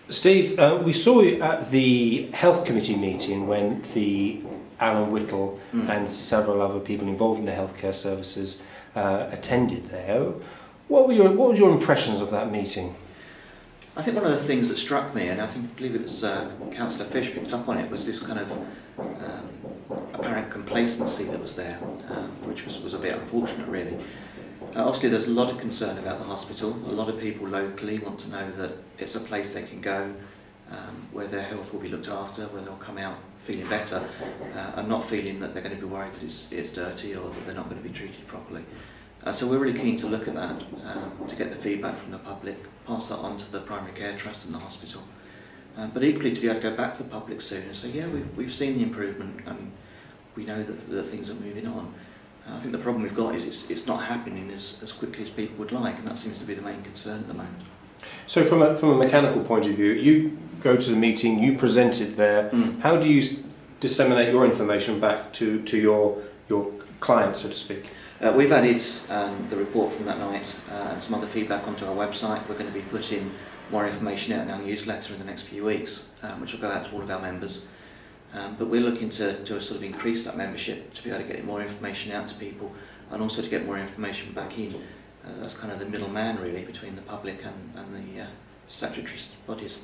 Steve, we saw you at the Health Committee meeting when the Alan Whittle and several other people involved in the healthcare services attended there. What was your impressions of that meeting? I think one of the things that struck me, and I believe it was Councillor Fish picked up on it, was this kind of apparent complacency that was there, which was a bit unfortunate really. Obviously there's a lot of concern about the hospital. A lot of people locally want to know that it's a place they can go where their health will be looked after, where they'll come out feeling better and not feeling that they're going to be worried that it's dirty or that they're not going to be treated properly. So we're really keen to look at that, to get the feedback from the public, pass that on to the Primary Care Trust and the hospital. But equally to be able to go back to the public soon and say, yeah, we've seen the improvement and we know that things are moving on. I think the problem we've got is it's not happening as quickly as people would like, and that seems to be the main concern at the moment. So from a mechanical point of view, you go to the meeting, you present it there. How do you disseminate your information back to your client, so to speak? We've added the report from that night and some other feedback onto our website. We're going to be putting more information out in our newsletter in the next few weeks, which will go out to all of our members. But we're looking to sort of increase that membership to be able to get more information out to people and also to get more information back in. That's kind of the middleman really between the public and the statutory bodies.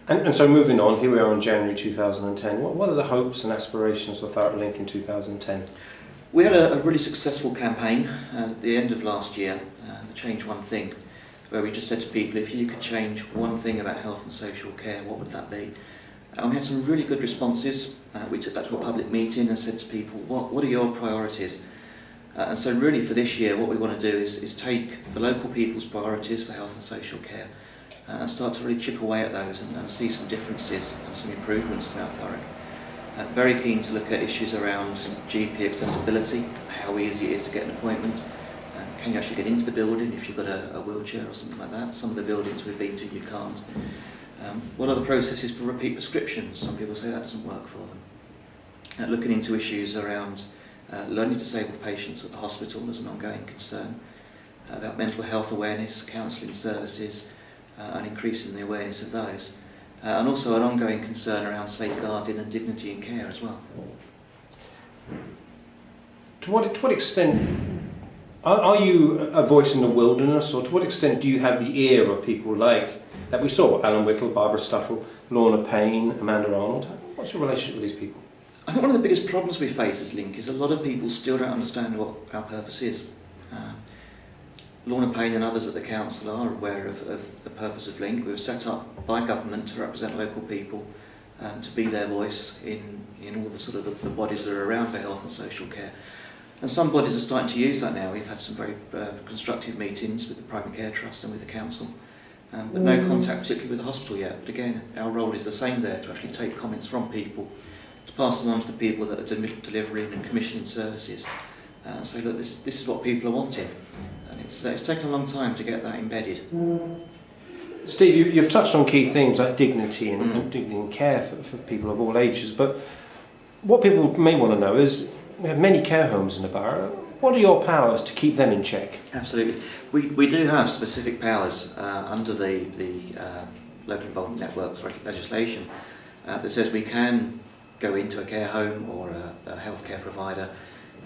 And so moving on, here we are in January 2010. What are the hopes and aspirations for Thurrock Link in 2010? We had a really successful campaign at the end of last year, the Change One Thing, where we just said to people, if you could change one thing about health and social care, what would that be? And we had some really good responses. We took that to a public meeting and said to people, what are your priorities? And so really for this year, what we want to do is take the local people's priorities for health and social care and start to really chip away at those and see some differences and some improvements throughout Thurrock. Very keen to look at issues around GP accessibility, how easy it is to get an appointment. Can you actually get into the building if you've got a wheelchair or something like that? Some of the buildings we've been to, you can't. What are the processes for repeat prescriptions? Some people say that doesn't work for them. Looking into issues around learning disabled patients at the hospital as an ongoing concern, about mental health awareness, counselling services, and increasing the awareness of those. And also an ongoing concern around safeguarding and dignity in care as well. To what extent are you a voice in the wilderness, or to what extent do you have the ear of people like that we saw, Alan Whittle, Barbara Stuttle, Lorna Payne, Amanda Arnold? What's your relationship with these people? I think one of the biggest problems we face as Link is a lot of people still don't understand what our purpose is. Lorna Payne and others at the council are aware of the purpose of Link. We were set up by government to represent local people, to be their voice in all the sort of the bodies that are around for health and social care. And some bodies are starting to use that now. We've had some very constructive meetings with the Primary Care Trust and with the council, but no contact particularly with the hospital yet. But again, our role is the same there, to actually take comments from people, to pass them on to the people that are delivering and commissioning services. Say, look, this is what people are wanting. And it's taken a long time to get that embedded. Steve, you've touched on key themes like dignity and dignity and care for people of all ages, but what people may want to know is we have many care homes in the borough. What are your powers to keep them in check? Absolutely. We do have specific powers under the Local Involvement Networks legislation that says we can go into a care home or a healthcare provider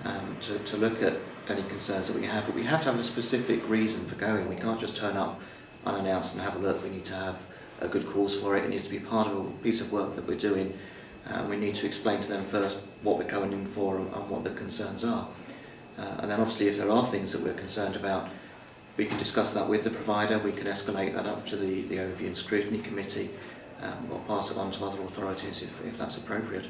to look at any concerns that we have, but we have to have a specific reason for going. We can't just turn up unannounced and have a look. We need to have a good cause for it. It needs to be part of a piece of work that we're doing. We need to explain to them first what we're coming in for and what the concerns are. And then obviously if there are things that we're concerned about, we can discuss that with the provider. We can escalate that up to the Overview and Scrutiny Committee or pass it on to other authorities if that's appropriate.